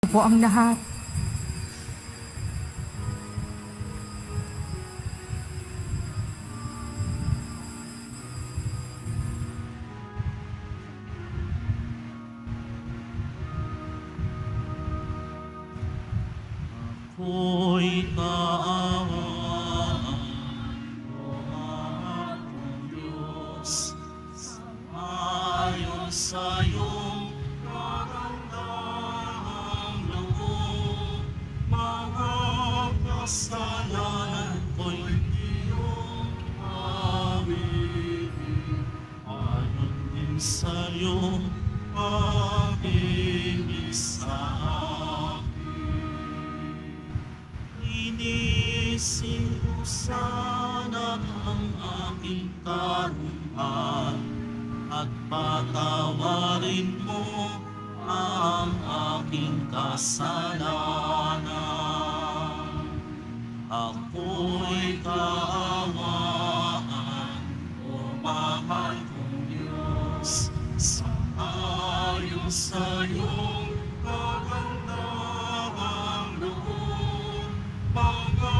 po ang lahat. Ako'y kaawaan mo, mahal kong Diyos, ayon sa iyong kagandahang loob. Mga kasalanan ko'y iyong aminin, ayon din sa iyong pag-ibig sa akin. Inisin ko sana ang aking karuhan at patawarin mo ang aking kasalanan. Ako'y kaawaan mo, mahal kong Diyos, ayon sa iyong kagandahang loob. Mga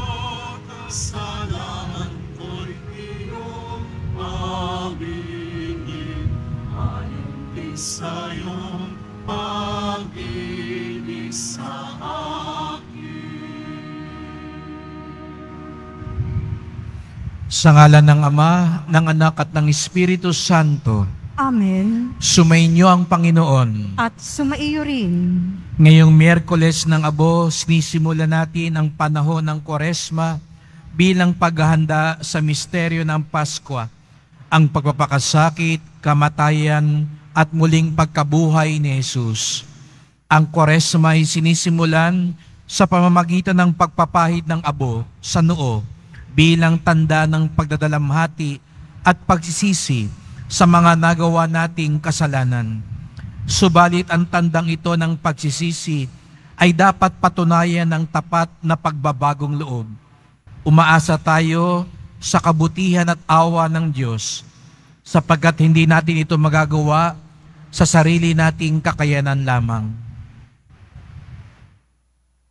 kasalanan ko'y iyong aminin, ayon din sa iyong pag-ibig sa akin. Sa ngalan ng Ama, ng Anak at ng Espiritu Santo. Amen. Sumainyo ang Panginoon. At sumaiyo rin. Ngayong Miyerkules ng Abo, sinisimula natin ang panahon ng Kwaresma bilang paghahanda sa misteryo ng Paskwa, ang pagpapakasakit, kamatayan at muling pagkabuhay ni Jesus. Ang Kwaresma ay sinisimulan sa pamamagitan ng pagpapahid ng abo sa noo bilang tanda ng pagdadalamhati at pagsisisi sa mga nagawa nating kasalanan. Subalit ang tandang ito ng pagsisisi ay dapat patunayan ng tapat na pagbabagong loob. Umaasa tayo sa kabutihan at awa ng Diyos, sapagkat hindi natin ito magagawa sa sarili nating kakayanan lamang.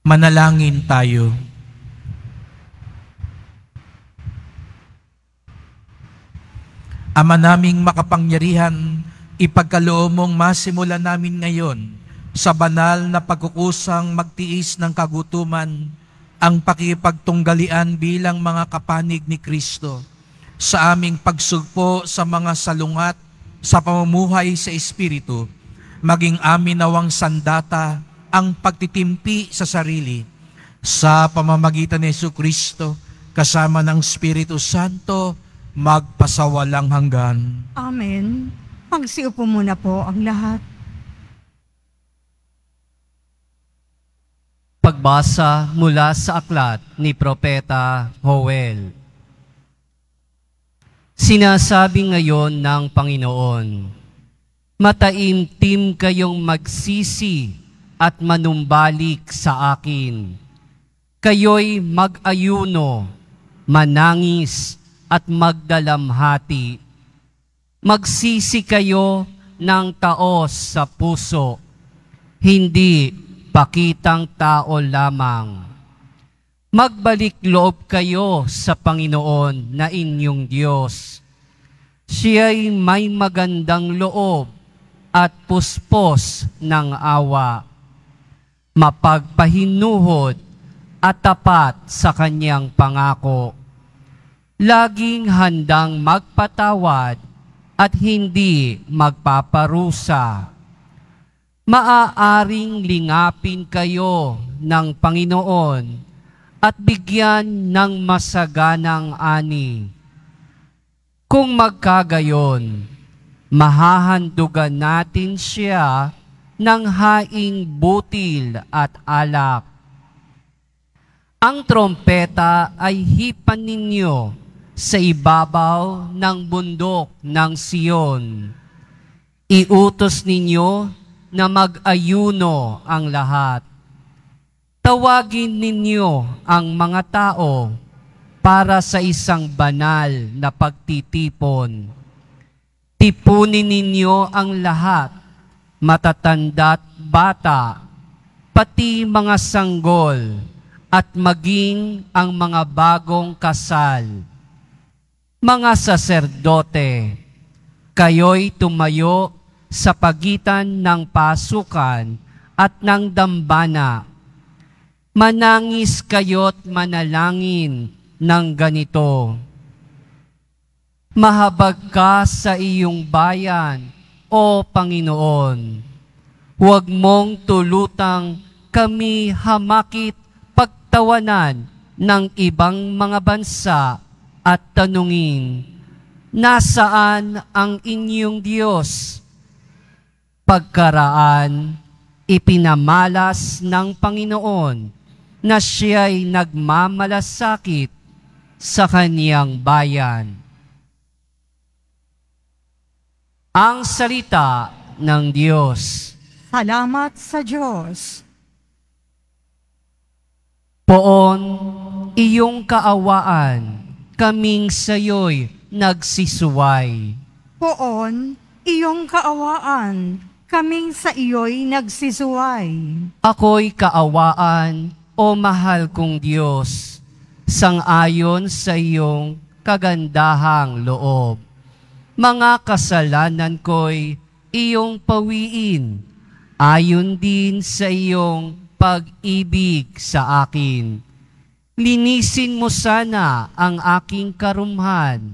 Manalangin tayo. Ama naming makapangyarihan, ipagkaloob mong masimulan namin ngayon sa banal na pagkukusang magtiis ng kagutuman ang pakipagtunggalian bilang mga kapanig ni Kristo sa aming pagsugpo sa mga salungat sa pamumuhay sa Espiritu, maging amin nawang sandata ang pagtitimpi sa sarili sa pamamagitan ni Jesucristo kasama ng Espiritu Santo magpasawalang hanggan. Amen. Magsiupo muna po ang lahat. Pagbasa mula sa aklat ni Propeta Joel. Sinasabi ngayon ng Panginoon, mataimtim kayong magsisi at manumbalik sa akin. Kayo'y mag-ayuno, manangis at magdalamhati. Magsisi kayo ng taos sa puso, hindi pakitang tao lamang. Magbalik loob kayo sa Panginoon na inyong Diyos. Siya'y may magandang loob at puspos ng awa, mapagpahinuhod at tapat sa kanyang pangako. Laging handang magpatawad at hindi magpaparusa. Maaaring lingapin kayo ng Panginoon at bigyan ng masaganang ani. Kung magkagayon, mahahandugan natin siya ng haing butil at alak. Ang trompeta ay hipan ninyo sa ibabaw ng bundok ng Siyon. Iutos ninyo na mag-ayuno ang lahat. Tawagin ninyo ang mga tao para sa isang banal na pagtitipon. Tipunin ninyo ang lahat, matatanda't bata, pati mga sanggol, at maging ang mga bagong kasal. Mga saserdote, kayo'y tumayo sa pagitan ng pasukan at ng dambana. Manangis kayo't manalangin ng ganito: Mahabag ka sa iyong bayan, O Panginoon. Huwag mong tulutang kami hamakit pagtawanan ng ibang mga bansa at tanungin, nasaan ang inyong Diyos? Pagkaraan, ipinamalas ng Panginoon na siya'y nagmamalasakit sa kaniyang bayan. Ang salita ng Diyos. Salamat sa Diyos. Poon, iyong kaawaan, kaming sayo'y nagsisuway. Poon, iyong kaawaan, kaming sa iyo'y nagsisuway. Ako'y kaawaan, O mahal kong Diyos, sang-ayon sa iyong kagandahang loob. Mga kasalanan ko'y iyong pawiin, ayon din sa iyong pag-ibig sa akin. Linisin mo sana ang aking karumhan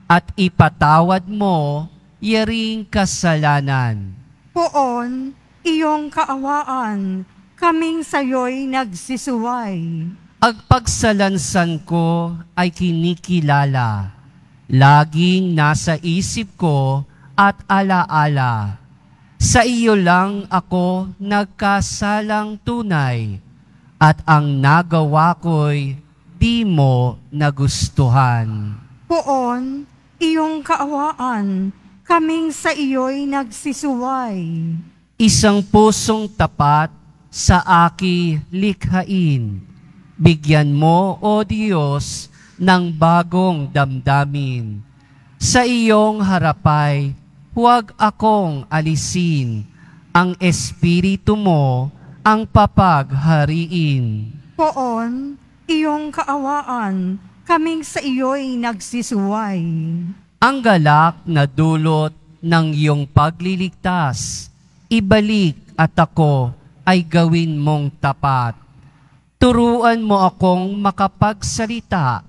at ipatawad mo yaring kasalanan. Poon, iyong kaawaan, kaming sayo'y nagsisuway. Ang pagsalansan ko ay kinikilala. Laging nasa isip ko at alaala. Sa iyo lang ako nagkasalang tunay, at ang nagawa ko'y di mo nagustuhan. Poon, iyong kaawaan, kaming sa iyo'y nagsisuway. Isang pusong tapat sa aki likhain. Bigyan mo, O Diyos, ng bagong damdamin. Sa iyong harapay, huwag akong alisin. Ang espiritu mo ang papaghariin. Poon, iyong kaawaan, kaming sa iyo'y nagsisuway. Ang galak na dulot ng iyong pagliligtas, ibalik at ako ay gawin mong tapat. Turuan mo akong makapagsalita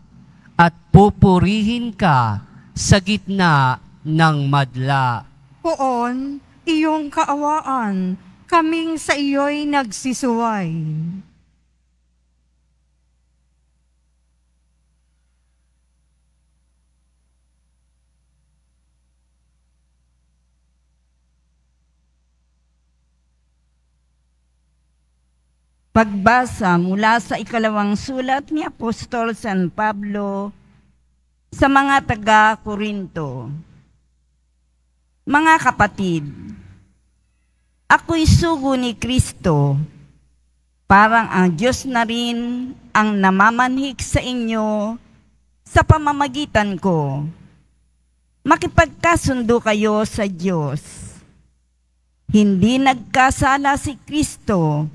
at pupurihin ka sa gitna ng madla. Poon, iyong kaawaan, kaming sa iyo'y nagsisuway. Pagbasa mula sa ikalawang sulat ni Apostol San Pablo sa mga taga-Korinto. Mga kapatid, ako'y sugo ni Kristo, parang ang Diyos na rin ang namamanhik sa inyo sa pamamagitan ko. Makipagkasundo kayo sa Diyos. Hindi nagkasala si Kristo,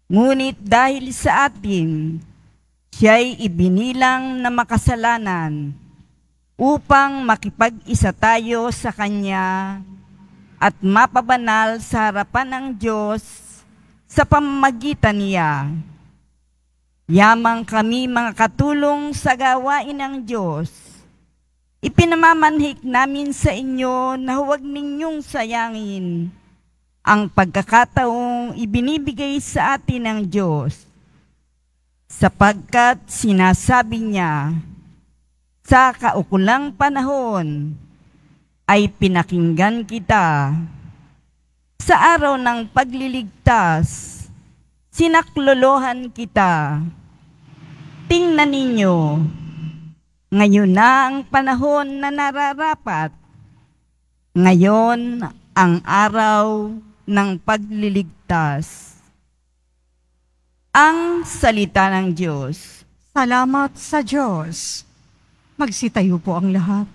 ngunit dahil sa atin, siya'y ibinilang na makasalanan upang makipag-isa tayo sa Kanya at mapabanal sa harapan ng Diyos sa pamamagitan niya. Yamang kami mga katulong sa gawain ng Diyos. Ipinamamanhik namin sa inyo na huwag ninyong sayangin ang pagkakataong ibinibigay sa atin ng Diyos, sapagkat sinasabi niya, sa kaukulang panahon ay pinakinggan kita. Sa araw ng pagliligtas, sinaklolohan kita. Tingnan ninyo, ngayon na ang panahon na nararapat. Ngayon ang araw ng pagliligtas. Ang salita ng Diyos. Salamat sa Diyos. Magsitayo po ang lahat.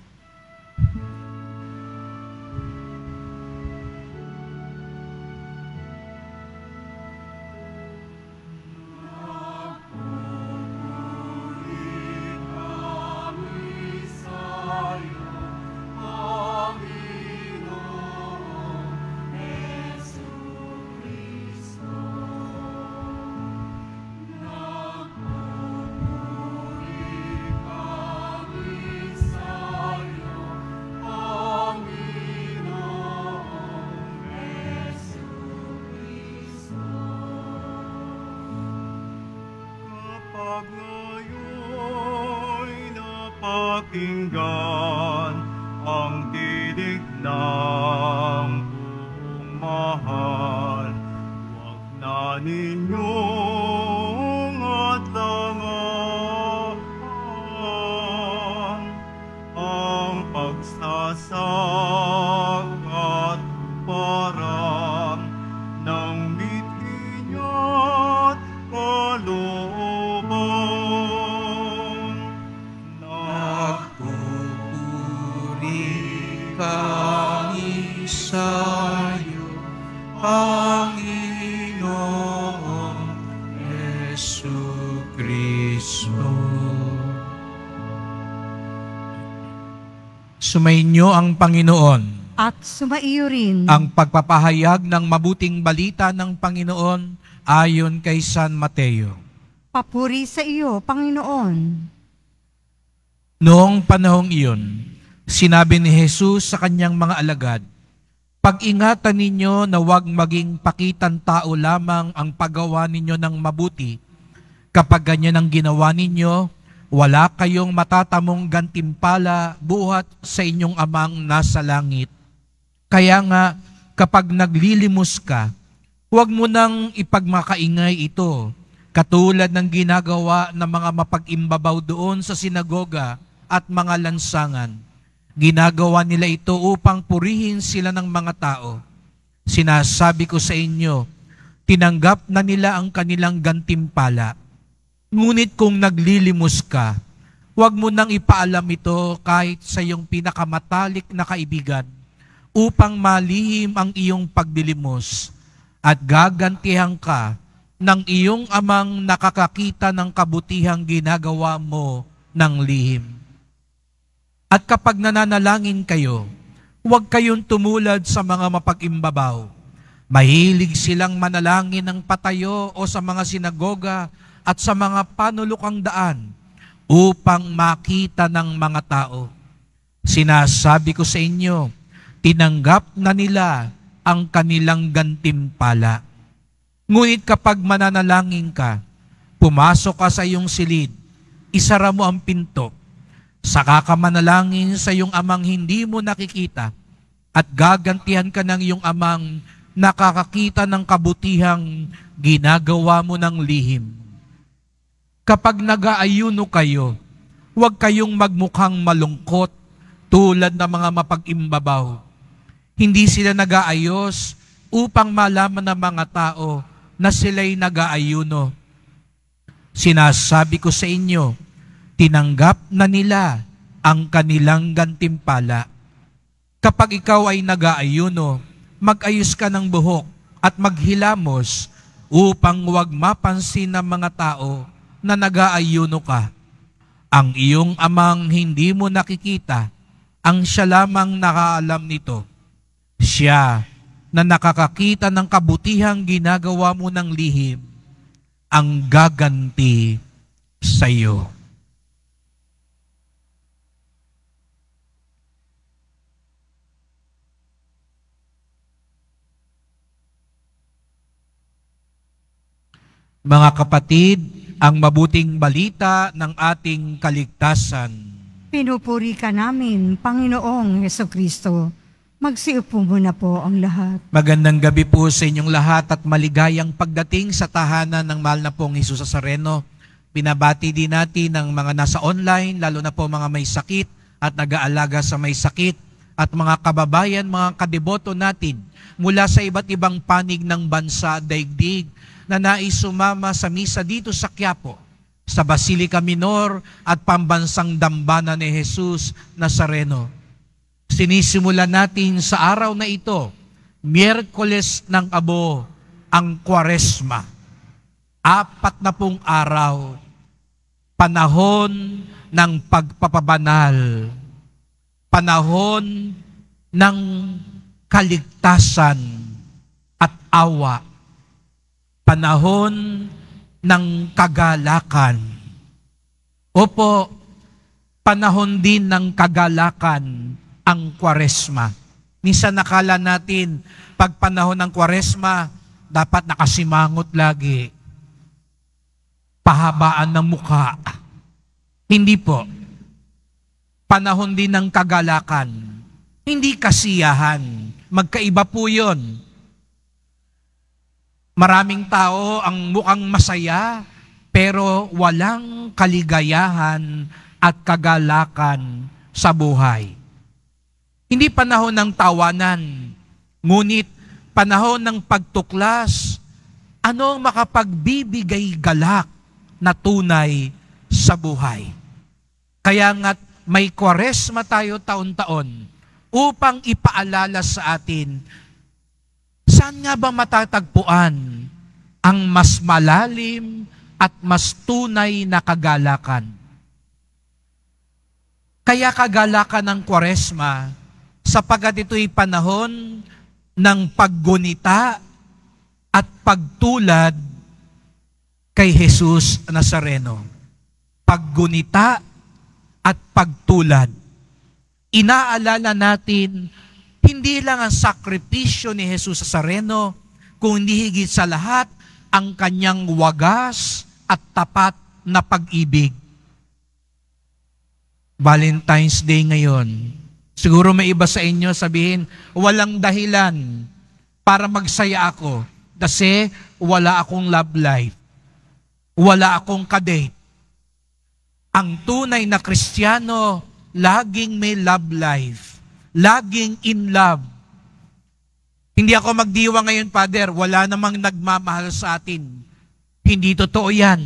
Ngayon napakinggan ang tinig ng buong mahal. Huwag na ninyong atlangan ang pagsasag at parang ng mithi niya't kalooban. Nagpupuri kami sa'yo, Panginoong Jesucristo. Sumainyo ang Panginoon. At sumaiyo rin. Ang pagpapahayag ng mabuting balita ng Panginoon ayon kay San Mateo. Papuri sa iyo, Panginoon. Noong panahong iyon, sinabi ni Jesus sa kanyang mga alagad, "Pag-ingatan ninyo na huwag maging pakitang tao lamang ang paggawa ninyo ng mabuti. Kapag ganyan ang ginawa ninyo, wala kayong matatamong gantimpala buhat sa inyong amang nasa langit. Kaya nga, kapag naglilimos ka, huwag mo nang ipagmakaingay ito, katulad ng ginagawa ng mga mapag-imbabaw doon sa sinagoga at mga lansangan. Ginagawa nila ito upang purihin sila ng mga tao. Sinasabi ko sa inyo, tinanggap na nila ang kanilang gantimpala. Ngunit kung naglilimos ka, huwag mo nang ipaalam ito kahit sa iyong pinakamatalik na kaibigan, upang malihim ang iyong pagdilimos at gagantihan ka ng iyong amang nakakakita ng kabutihang ginagawa mo ng lihim. At kapag nananalangin kayo, huwag kayong tumulad sa mga mapag-imbabaw. Mahilig silang manalangin ng patayo o sa mga sinagoga at sa mga panulukang daan upang makita ng mga tao. Sinasabi ko sa inyo, tinanggap na nila ang kanilang gantimpala. Ngunit kapag mananalangin ka, pumasok ka sa iyong silid, isara mo ang pinto, saka ka manalangin sa iyong amang hindi mo nakikita, at gagantihan ka ng iyong amang nakakakita ng kabutihang ginagawa mo ng lihim. Kapag nag-aayuno kayo, huwag kayong magmukhang malungkot tulad ng mga mapag-imbabaw. Hindi sila nag-aayos upang malaman ng mga tao na sila'y nag-aayuno. Sinasabi ko sa inyo, tinanggap na nila ang kanilang gantimpala. Kapag ikaw ay nag-aayuno, mag-ayos ka ng buhok at maghilamos upang huwag mapansin ng mga tao na nag-aayuno ka. Ang iyong amang hindi mo nakikita, ang siya lamang nakaalam nito. Siya na nakakakita ng kabutihang ginagawa mo ng lihim, ang gaganti sa iyo. Mga kapatid, ang mabuting balita ng ating kaligtasan. Pinupuri ka namin, Panginoong Hesukristo. Magsiupo muna po ang lahat. Magandang gabi po sa inyong lahat at maligayang pagdating sa tahanan ng mahal na pong Jesus Nazareno. Pinabati din natin ang mga nasa online, lalo na po mga may sakit at nag-aalaga sa may sakit, at mga kababayan, mga kadeboto natin mula sa iba't ibang panig ng bansa at daigdig na nais sumama sa misa dito sa Quiapo, sa Basilica Minor at pambansang dambana ni Jesus Nazareno. Sinisimulan natin sa araw na ito, Miyerkules ng Abo, ang Kwaresma. 40 araw, panahon ng pagpapabanal, panahon ng kaligtasan at awa, panahon ng kagalakan. Opo, panahon din ng kagalakan ang Kwaresma. Minsan nakala natin, pag panahon ng Kwaresma, dapat nakasimangot lagi. pahabaan ng mukha. Hindi po. Panahon din ng kagalakan. Hindi kasiyahan. Magkaiba po yun. Maraming tao ang mukhang masaya, pero walang kaligayahan at kagalakan sa buhay. Hindi panahon ng tawanan, ngunit panahon ng pagtuklas, ano ang makapagbibigay galak na tunay sa buhay. Kaya nga't may Kwaresma tayo taon-taon upang ipaalala sa atin, saan nga ba matatagpuan ang mas malalim at mas tunay na kagalakan? Kaya kagalakan ng Kwaresma, sapagkat ito'y panahon ng paggunita at pagtulad kay Jesus Nazareno. Paggunita at pagtulad. Inaalala natin, hindi lang ang sakripisyo ni Jesus Nazareno, kundi higit sa lahat, ang kanyang wagas at tapat na pag-ibig. Valentine's Day ngayon. Siguro may iba sa inyo sabihin, walang dahilan para magsaya ako kasi wala akong love life. Wala akong kadate. Ang tunay na Kristiyano, laging may love life. Laging in love. Hindi ako magdiwa ngayon, Father, wala namang nagmamahal sa atin. Hindi totoo yan.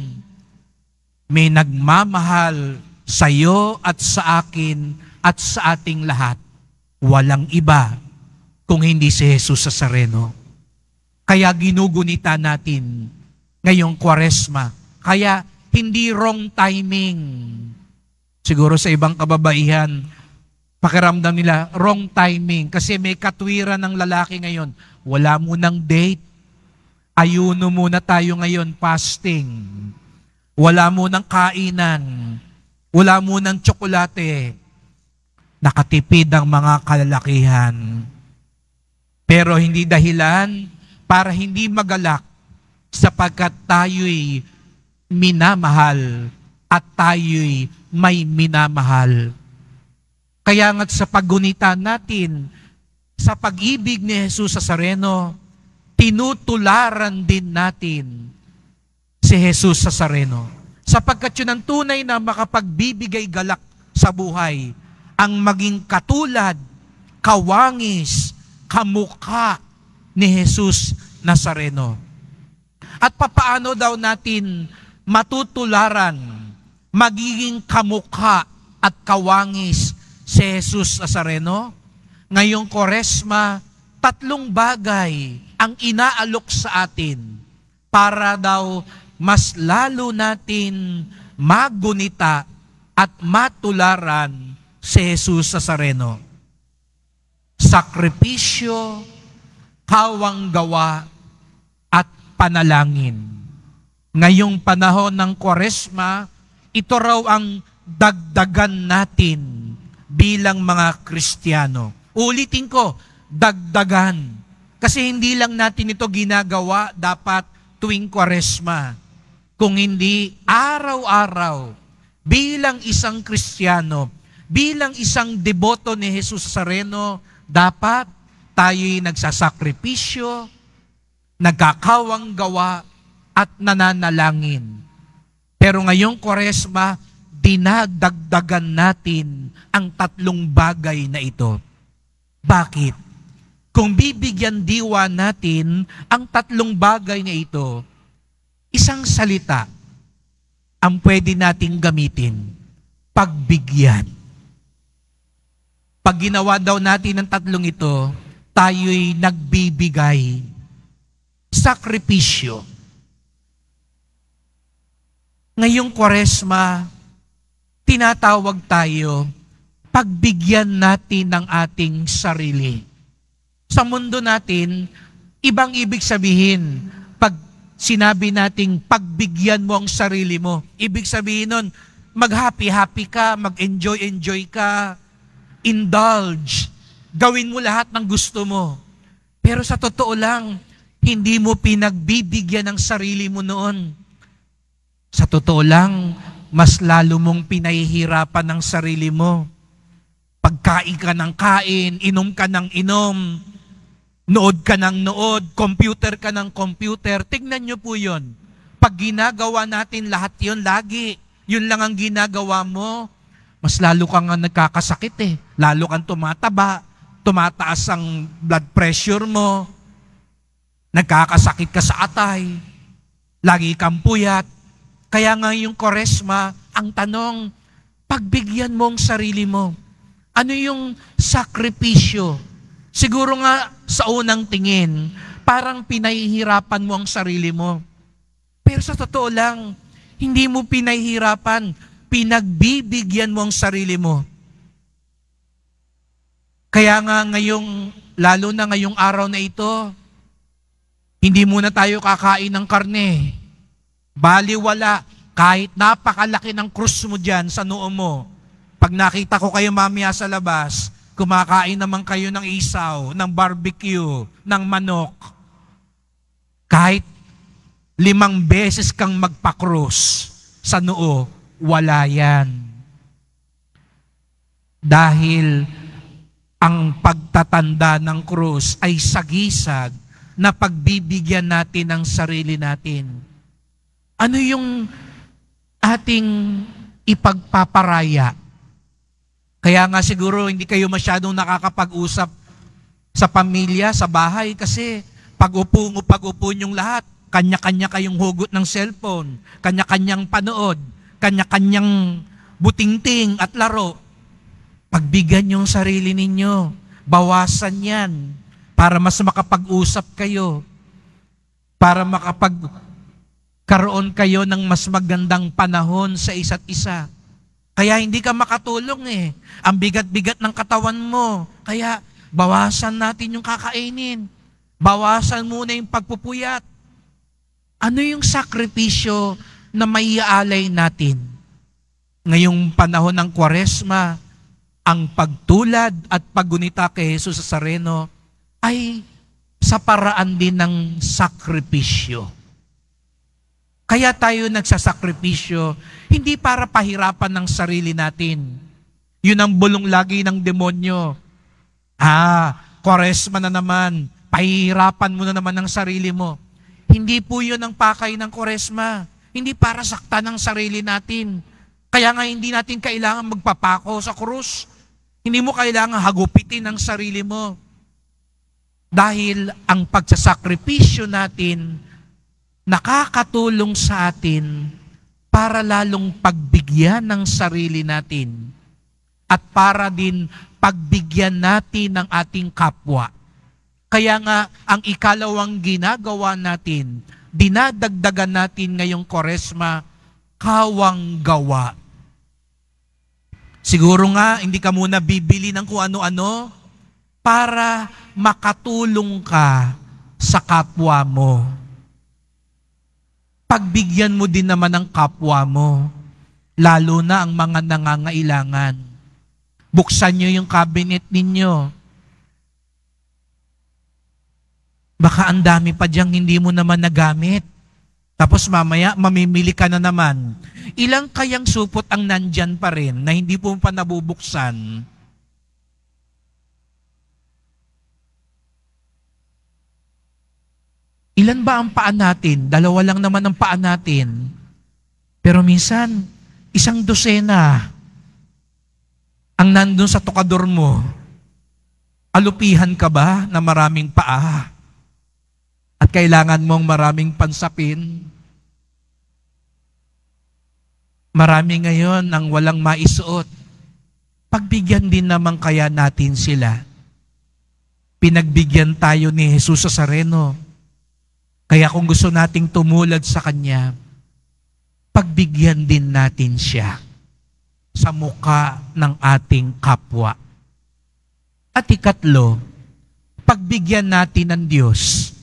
May nagmamahal sa iyo at sa akin at sa ating lahat. Walang iba kung hindi si Jesus Nazareno. Kaya ginugunita natin ngayong Kwaresma. Kaya hindi wrong timing. Siguro sa ibang kababaihan, pakiramdam nila, wrong timing. Kasi may katwiran ng lalaki ngayon. Wala munang date. Ayuno muna tayo ngayon, fasting. Wala munang kainan. Wala munang tsokolate. Nakatipid ang mga kalalakihan. Pero hindi dahilan para hindi magalak sapagkat tayo'y minamahal at tayo'y may minamahal. Kaya nga't sa paggunita natin, sa pag-ibig ni Jesus Nazareno, tinutularan din natin si Jesus Nazareno. Sapagkat yun ang tunay na makapagbibigay galak sa buhay, ang maging katulad, kawangis, kamukha ni Jesus Nazareno. At papaano daw natin matutularan, magiging kamukha at kawangis si Jesus Nazareno? Ngayong Kwaresma, 3 bagay ang inaalok sa atin para daw mas lalo natin magunita at matularan si Jesus Nazareno. Sakripisyo, kawang gawa, at panalangin. Ngayong panahon ng Kwaresma, ito raw ang dagdagan natin bilang mga Kristiyano. Ulitin ko, dagdagan. Kasi hindi lang natin ito ginagawa dapat tuwing Kwaresma. Kung hindi, araw-araw, bilang isang Kristiyano, bilang isang deboto ni Jesus Nazareno, dapat tayo'y nagsasakripisyo, nagkakawang gawa, at nananalangin. Pero ngayong Kwaresma, dinadagdagan natin ang 3 bagay na ito. Bakit? Kung bibigyan diwa natin ang 3 bagay na ito, isang salita ang pwede nating gamitin, pagbigyan. Pag ginawa daw natin ang 3 ito, tayo'y nagbibigay. Sakripisyo. Ngayong Kwaresma, tinatawag tayo, pagbigyan natin ng ating sarili. Sa mundo natin, ibang ibig sabihin, pag sinabi nating pagbigyan mo ang sarili mo, ibig sabihin nun, mag-happy-happy ka, mag-enjoy-enjoy ka, indulge, gawin mo lahat ng gusto mo. Pero sa totoo lang, hindi mo pinagbibigyan ang sarili mo noon. Sa totoo lang, mas lalo mong pinahihirapan ang sarili mo. Pagkain ka ng kain, inom ka ng inom, nood ka ng nood, computer ka ng computer. Tignan nyo po yun. Pag ginagawa natin lahat yun lagi, yun lang ang ginagawa mo, mas lalo kang nagkakasakit eh. Lalo kang tumataba, tumataas ang blood pressure mo, nagkakasakit ka sa atay, lagi kang puyat. Kaya nga yung Kwaresma, ang tanong, pagbigyan mo ang sarili mo. Ano yung sakripisyo? Siguro nga sa unang tingin, parang pinahihirapan mo ang sarili mo. Pero sa totoo lang, hindi mo pinahihirapan, pinagbibigyan mo ang sarili mo. Kaya nga lalo na ngayong araw na ito, hindi muna tayo kakain ng karne. Baliwala, kahit napakalaki ng krus mo dyan sa noo mo. Pag nakita ko kayo mamaya sa labas, kumakain naman kayo ng isaw, ng barbecue, ng manok. Kahit 5 beses kang magpakrus sa noo, wala yan. Dahil ang pagtatanda ng krus ay sagisag na pagbibigyan natin ng sarili natin. Ano yung ating ipagpaparaya? Kaya nga siguro hindi kayo masyadong nakakapag-usap sa pamilya, sa bahay, kasi pag-upo niyong lahat, kanya-kanya kayong hugot ng cellphone, kanya-kanyang panood, kanya-kanyang butingting at laro. Pagbigyan yung sarili ninyo, bawasan yan, para mas makapag-usap kayo, para makapagkaroon kayo ng mas magandang panahon sa isa't isa. Kaya hindi ka makatulong eh. Ang bigat-bigat ng katawan mo. Kaya bawasan natin yung kakainin. Bawasan muna yung pagpupuyat. Ano yung sakripisyo na maiaalay natin? Ngayong panahon ng Kwaresma, ang pagtulad at paggunita kay Jesus Nazareno ay sa paraan din ng sakripisyo. Kaya tayo nagsasakripisyo, hindi para pahirapan ng sarili natin. Yun ang bulong lagi ng demonyo. Kwaresma na naman, pahihirapan mo na naman ang sarili mo. Hindi po yun ang pakay ng Kwaresma. Hindi para saktan ang sarili natin. Kaya nga hindi natin kailangan magpapako sa krus. Hindi mo kailangan hagupitin ang sarili mo. Dahil ang pagsasakripisyo natin, nakakatulong sa atin para lalong pagbigyan ng sarili natin at para din pagbigyan natin ng ating kapwa. Kaya nga, ang ikalawang ginagawa natin, dinadagdagan natin ngayong Kwaresma, kawang gawa. Siguro nga, hindi ka muna bibili ng kung ano-ano para makatulong ka sa kapwa mo. Pagbigyan mo din naman ng kapwa mo, lalo na ang mga nangangailangan. Buksan nyo yung cabinet ninyo. Baka ang dami pa diyang hindi mo naman nagamit. Tapos mamaya, mamimili ka na naman. Ilang kayang supot ang nandyan pa rin na hindi po pa nabubuksan? Ilan ba ang paa natin? 2 lang naman ang paa natin. Pero minsan, 1 dosena ang nandun sa tokador mo. Alupihan ka ba na maraming paa? At kailangan mong maraming pansapin? Marami ngayon ang walang maisuot. Pagbigyan din naman kaya natin sila. Pinagbigyan tayo ni Jesus Nazareno. Kaya kung gusto nating tumulad sa Kanya, pagbigyan din natin siya sa muka ng ating kapwa. At ikatlo, pagbigyan natin ng Diyos.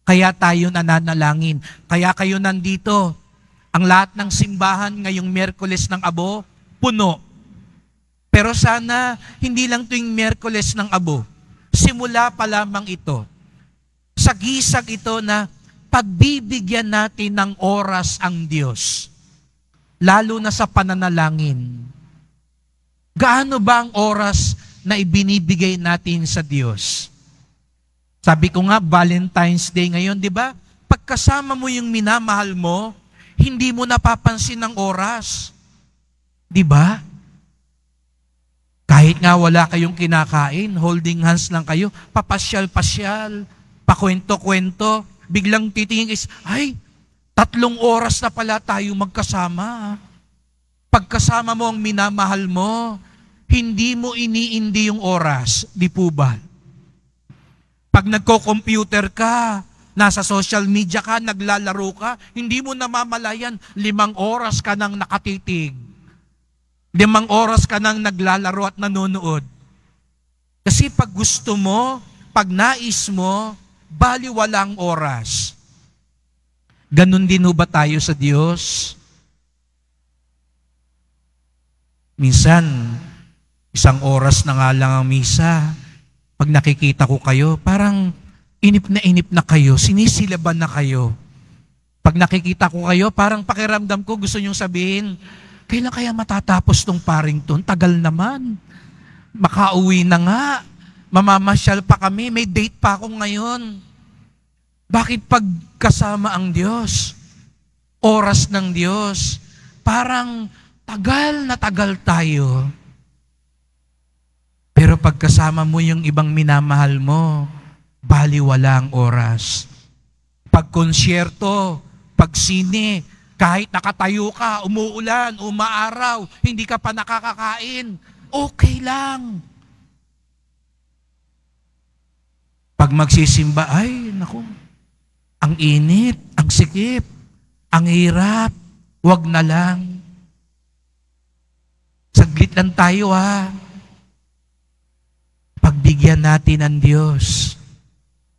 Kaya tayo nananalangin. Kaya kayo nandito. Ang lahat ng simbahan ngayong Miyerkules ng Abo, puno. Pero sana, hindi lang tuwing Miyerkules ng Abo. Simula pa lamang ito. Sagisag ito na pagbibigyan natin ng oras ang Diyos. lalo na sa pananalangin. Gaano ba ang oras na ibinibigay natin sa Diyos? Sabi ko nga, Valentine's Day ngayon, di ba? Pagkasama mo yung minamahal mo, hindi mo napapansin ang oras. Di ba? Kahit nga wala kayong kinakain, holding hands lang kayo, papasyal-pasyal, pakwento-kwento, biglang titingin is, ay, 3 oras na pala tayo magkasama. Pagkasama mo ang minamahal mo, hindi mo iniindi yung oras, di po ba? Pag nagko-computer ka, nasa social media ka, naglalaro ka, hindi mo namamalayan, 5 oras ka nang nakatitig. 5 oras ka nang naglalaro at nanonood. Kasi pag gusto mo, pag nais mo, baliwalang oras. Ganon din ba tayo sa Diyos? Minsan, 1 oras na nga lang ang misa. Pag nakikita ko kayo, parang inip na kayo, sinisilaban na kayo. Pag nakikita ko kayo, parang pakiramdam ko, gusto nyong sabihin, kailan kaya matatapos tong paring to? Tagal naman. Makauwi na nga. Mamamasyal pa kami. May date pa ako ngayon. Bakit pag kasama ang Diyos, oras ng Diyos, parang tagal na tagal tayo. Pero pag kasama mo yung ibang minamahal mo, baliwala ang oras. Pag konsyerto, pag sine, kahit nakatayo ka, umuulan, umaaraw, hindi ka pa nakakakain, okay lang. Pag magsisimba, ay, naku, ang init, ang sikip, ang hirap, wag na lang. Saglit lang tayo Pagbigyan natin ng Diyos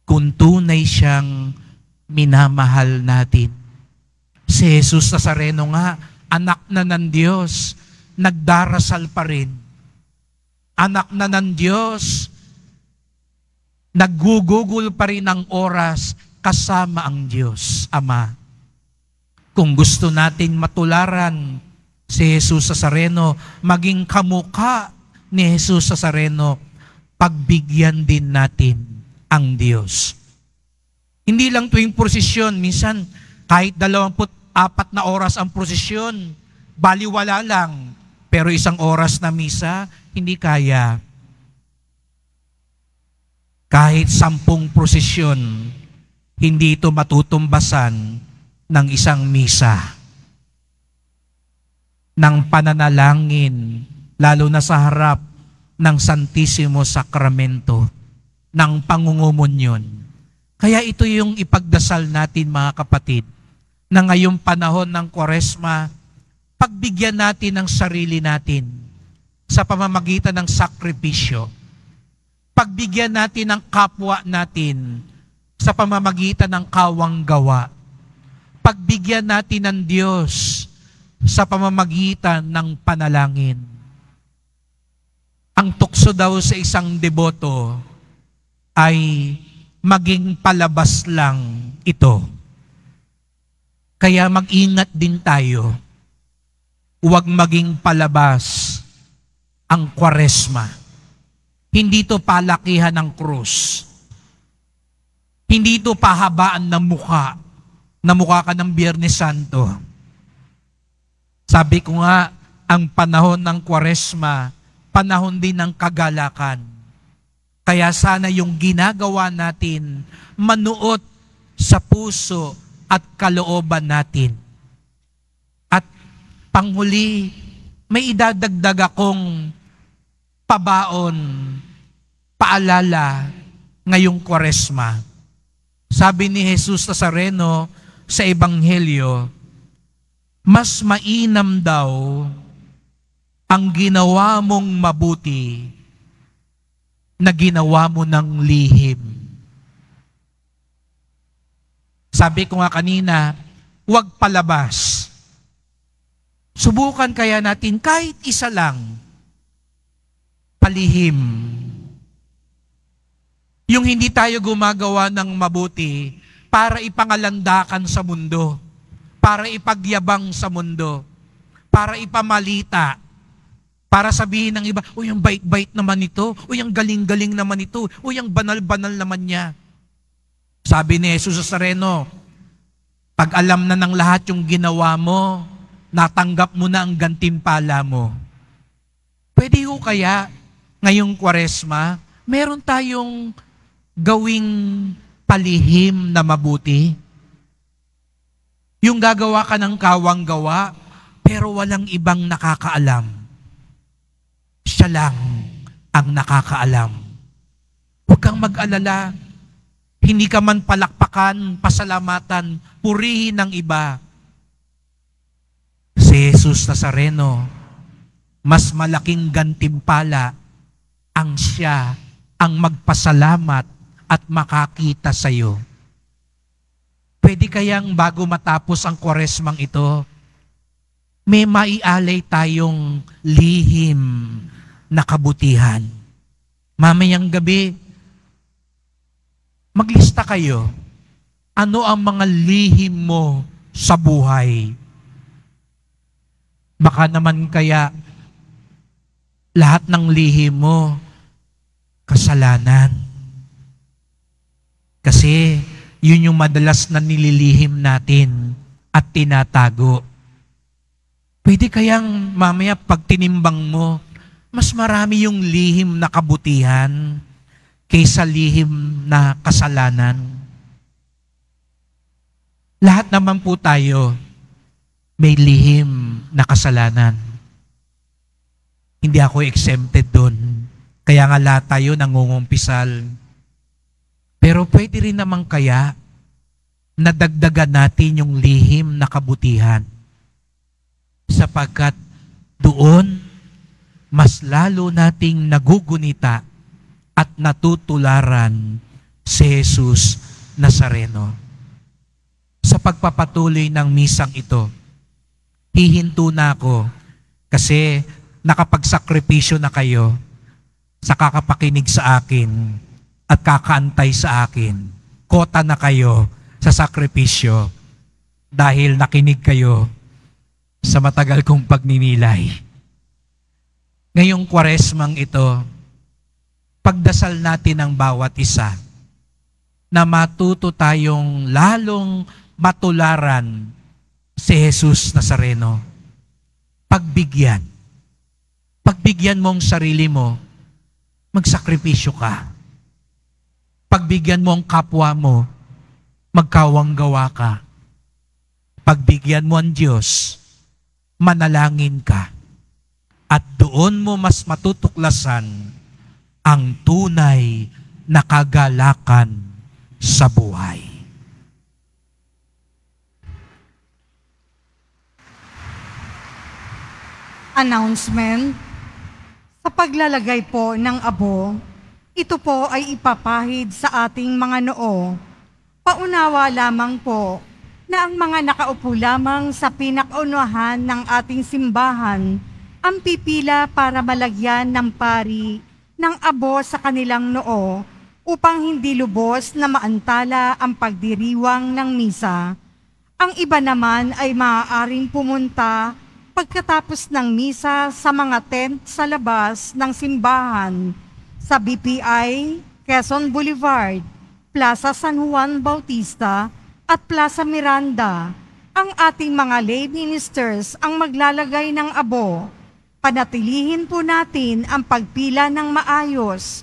kung tunay siyang minamahal natin. Si Jesus Nazareno nga, anak na ng Diyos, nagdarasal pa rin. Anak na ng Diyos, naggugugol pa rin ng oras kasama ang Diyos, Ama. Kung gusto natin matularan si Jesus Nazareno, maging kamukha ni Jesus Nazareno, pagbigyan din natin ang Diyos. Hindi lang tuwing prosesyon, minsan kahit 24 na oras ang prosesyon, baliwala lang. Pero 1 oras na misa, hindi kaya. Kahit 10 prosesyon, hindi ito matutumbasan ng isang misa. Ng pananalangin, lalo na sa harap ng Santisimo Sakramento, ng pangungumunyon. Kaya ito yung ipagdasal natin mga kapatid, na ngayong panahon ng Kwaresma, pagbigyan natin ang sarili natin sa pamamagitan ng sakripisyo. Pagbigyan natin ang kapwa natin sa pamamagitan ng kawang gawa. Pagbigyan natin ng Diyos sa pamamagitan ng panalangin. Ang tukso daw sa isang deboto ay maging palabas lang ito. Kaya mag-ingat din tayo. Huwag maging palabas ang Kwaresma. Hindi ito palakihan ng krus. Hindi ito pahabaan ng mukha, na mukha ka ng Biyernes Santo. Sabi ko nga, ang panahon ng Kwaresma, panahon din ng kagalakan. Kaya sana yung ginagawa natin, manuot sa puso at kalooban natin. At panghuli, may idadagdag akong pabaon, paalala ngayong Kwaresma. Sabi ni Jesus Nazareno sa Ebanghelyo, mas mainam daw ang ginawa mong mabuti na ginawa mo ng lihim. Sabi ko nga kanina, huwag palabas. Subukan kaya natin kahit isa lang, palihim. Yung hindi tayo gumagawa ng mabuti para ipangalandakan sa mundo, para ipagyabang sa mundo. para ipamalita, para sabihin ng iba, uy, ang bait-bait naman ito, uy, ang galing-galing naman ito, uy, ang banal-banal naman niya. Sabi ni Jesus Nazareno, pag alam na ng lahat yung ginawa mo, natanggap mo na ang gantimpala mo. Pwede ho kaya ngayong Kwaresma, meron tayong gawing palihim na mabuti? Yung gagawa ka ng kawang-gawa, pero walang ibang nakakaalam. Siya lang ang nakakaalam. Huwag kang mag-alala. Hindi ka man palakpakan, pasalamatan, purihin ng iba. Si Jesus Nazareno, mas malaking gantimpala ang siya ang magpasalamat at makakita sa iyo. Pwede kayang bago matapos ang Kwaresmang ito, may maialay tayong lihim na kabutihan. Mamayang gabi, maglista kayo. Ano ang mga lihim mo sa buhay? Baka naman kaya lahat ng lihim mo kasalanan. Kasi yun yung madalas na nililihim natin at tinatago. Pwede kayang mamaya pag tinimbang mo, mas marami yung lihim na kabutihan kaysa lihim na kasalanan. Lahat naman po tayo may lihim na kasalanan. Hindi ako exempted doon. Kaya nga lahat tayo nangungumpisal. Pero pwede rin naman kaya nadagdagan natin yung lihim na kabutihan. Sapagkat doon, mas lalo nating nagugunita at natutularan si Jesus Nazareno. Sa pagpapatuloy ng misang ito, hihinto na ako kasi nakapagsakripisyo na kayo sa kakapakinig sa akin at kakaantay sa akin. Kota na kayo sa sakripisyo dahil nakinig kayo sa matagal kong pagninilay. Ngayong Kwaresmang ito, pagdasal natin ang bawat isa na matuto tayong lalong matularan si Jesus Nazareno. Pagbigyan. Pagbigyan mo ang sarili mo, magsakripisyo ka. Pagbigyan mo ang kapwa mo, magkawanggawa ka. Pagbigyan mo ang Diyos, manalangin ka. At doon mo mas matutuklasan ang tunay na kagalakan sa buhay. Announcement. Sa paglalagay po ng abo, ito po ay ipapahid sa ating mga noo. Paunawa lamang po na ang mga nakaupo lamang sa pinakaunahan ng ating simbahan ang pipila para malagyan ng pari ng abo sa kanilang noo upang hindi lubos na maantala ang pagdiriwang ng misa. Ang iba naman ay maaaring pumunta pagkatapos ng misa sa mga tent sa labas ng simbahan sa BPI, Quezon Boulevard, Plaza San Juan Bautista at Plaza Miranda. Ang ating mga lay ministers ang maglalagay ng abo. Panatilihin po natin ang pagpila ng maayos.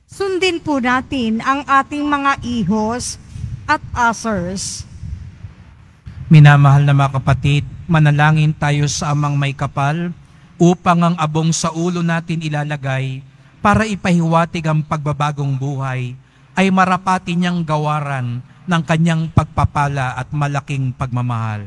Sundin po natin ang ating mga ihos at ushers. Minamahal na mga kapatid, manalangin tayo sa Amang May Kapal upang ang abong sa ulo natin ilalagay para ipahiwatig ang pagbabagong buhay ay marapati niyang gawaran ng kanyang pagpapala at malaking pagmamahal.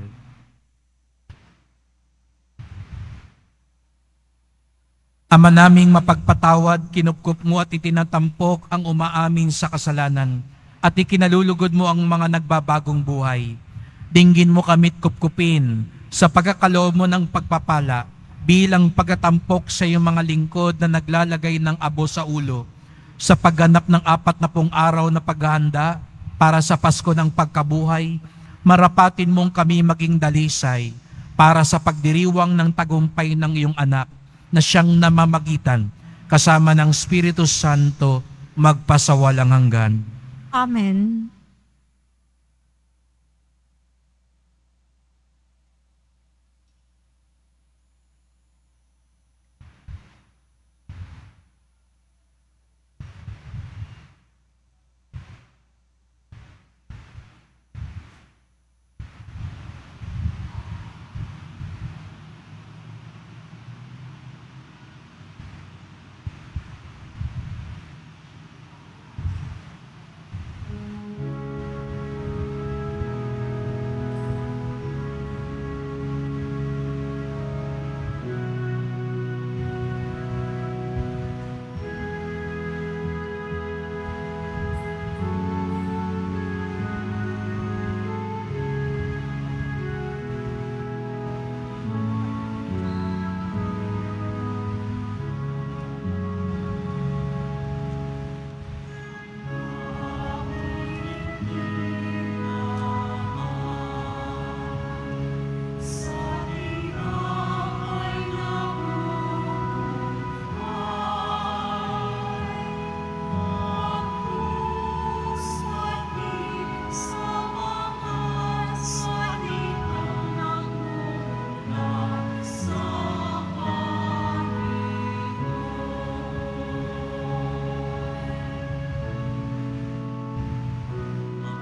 Ama naming mapagpatawad, kinupkup mo at itinatampok ang umaamin sa kasalanan at ikinalulugod mo ang mga nagbabagong buhay. Dinggin mo kami't kupkupin sa pagkakaloob mo ng pagpapala bilang pagkatampok sa iyong mga lingkod na naglalagay ng abo sa ulo sa pagganap ng 40 araw na paghahanda para sa Pasko ng pagkabuhay. Marapatin mong kami maging dalisay para sa pagdiriwang ng tagumpay ng iyong anak na siyang namamagitan kasama ng Espiritu Santo magpasawalang hanggan. Amen.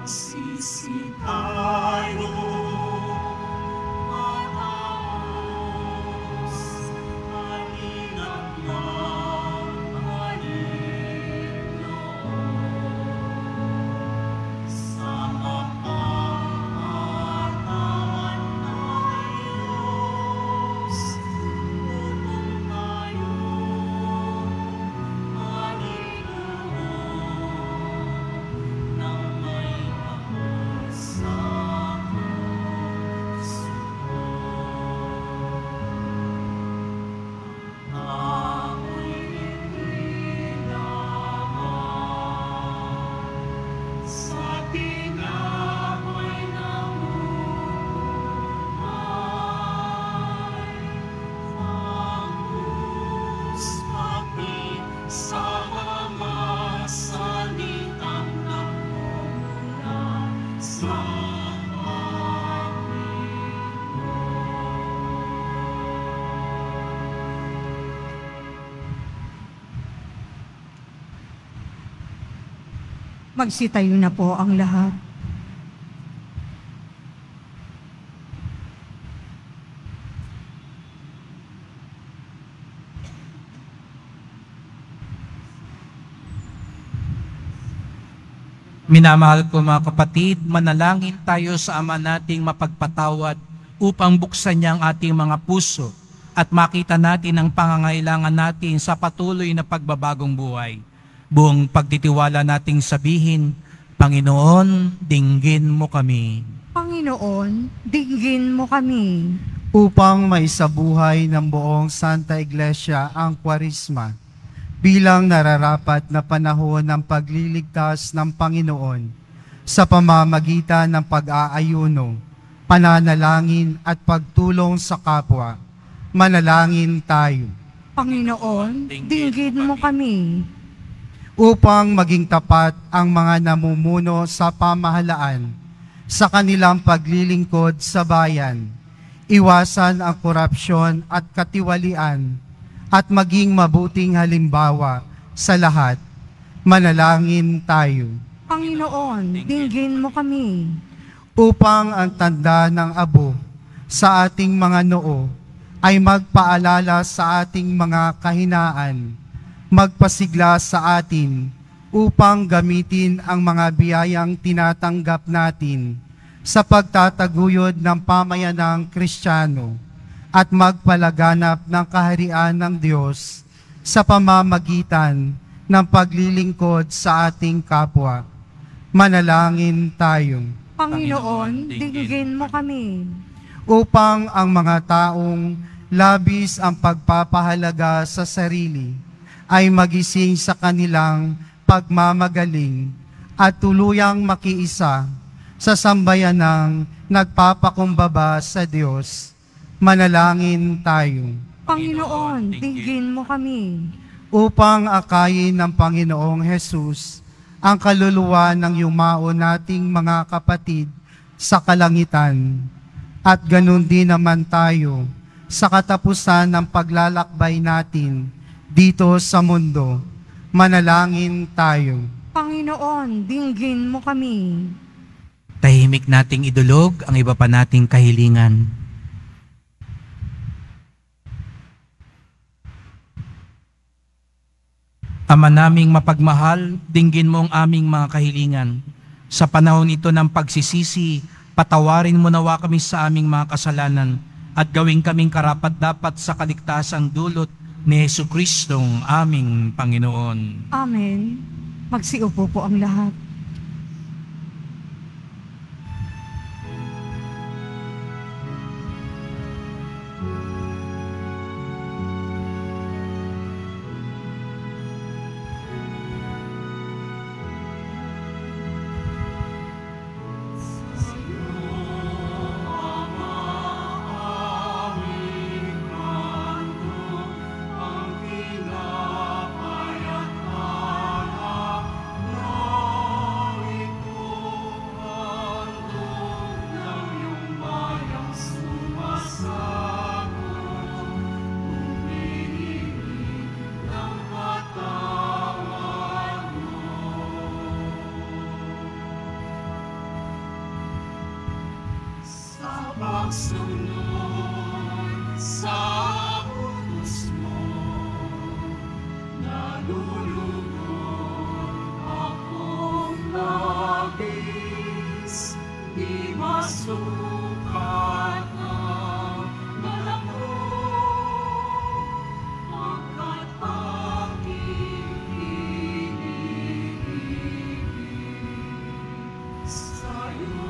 Sisi tayo, mataos, malinang mahalin sa mapangarawan ng Diyos. Tutong tayo, Panginoon, ng may sa ako'y hindi naman sa tinapay namuhay panggus pati sa mga salitang nagmumula sa Magsitayo na po ang lahat. Minamahal ko mga kapatid, manalangin tayo sa Ama nating mapagpatawad upang buksan niya ang ating mga puso at makita natin ang pangangailangan natin sa patuloy na pagbabagong buhay. Buong pagtitiwala nating sabihin, Panginoon, dinggin mo kami. Panginoon, dinggin mo kami. Upang maisabuhay ng buong Santa Iglesia ang Kwaresma bilang nararapat na panahon ng pagliligtas ng Panginoon sa pamamagitan ng pag-aayuno, pananalangin at pagtulong sa kapwa. Manalangin tayo. Panginoon, dinggin mo kami. Upang maging tapat ang mga namumuno sa pamahalaan sa kanilang paglilingkod sa bayan, iwasan ang korupsyon at katiwalian, at maging mabuting halimbawa sa lahat. Manalangin tayo. Panginoon, dinggin mo kami. Upang ang tanda ng abo sa ating mga noo ay magpaalala sa ating mga kahinaan, magpasigla sa atin upang gamitin ang mga biyayang tinatanggap natin sa pagtataguyod ng pamayanang Kristiyano at magpalaganap ng kaharian ng Diyos sa pamamagitan ng paglilingkod sa ating kapwa. Manalangin tayo. Panginoon, dinggin mo kami. Upang ang mga taong labis ang pagpapahalaga sa sarili ay magising sa kanilang pagmamagaling at tuluyang makiisa sa sambayanang nagpapakumbaba sa Diyos. Manalangin tayo. Panginoon, dinggin mo kami. Upang akayin ng Panginoong Hesus ang kaluluwa ng yumao nating mga kapatid sa kalangitan. At ganun din naman tayo sa katapusan ng paglalakbay natin dito sa mundo. Manalangin tayo. Panginoon, dinggin mo kami. Tahimik nating idulog ang iba pa nating kahilingan. Ama naming mapagmahal, dinggin mo ang aming mga kahilingan. Sa panahon ito ng pagsisisi, patawarin mo nawa kami sa aming mga kasalanan at gawin kaming karapat-dapat sa kaligtasang dulot ni Jesucristong aming Panginoon. Amen. Magsiupo po ang lahat. Pagsunod sa utos mo, nalulugod akong labis, di masukat ang malakot, pagkat aking iniibig sa'yo.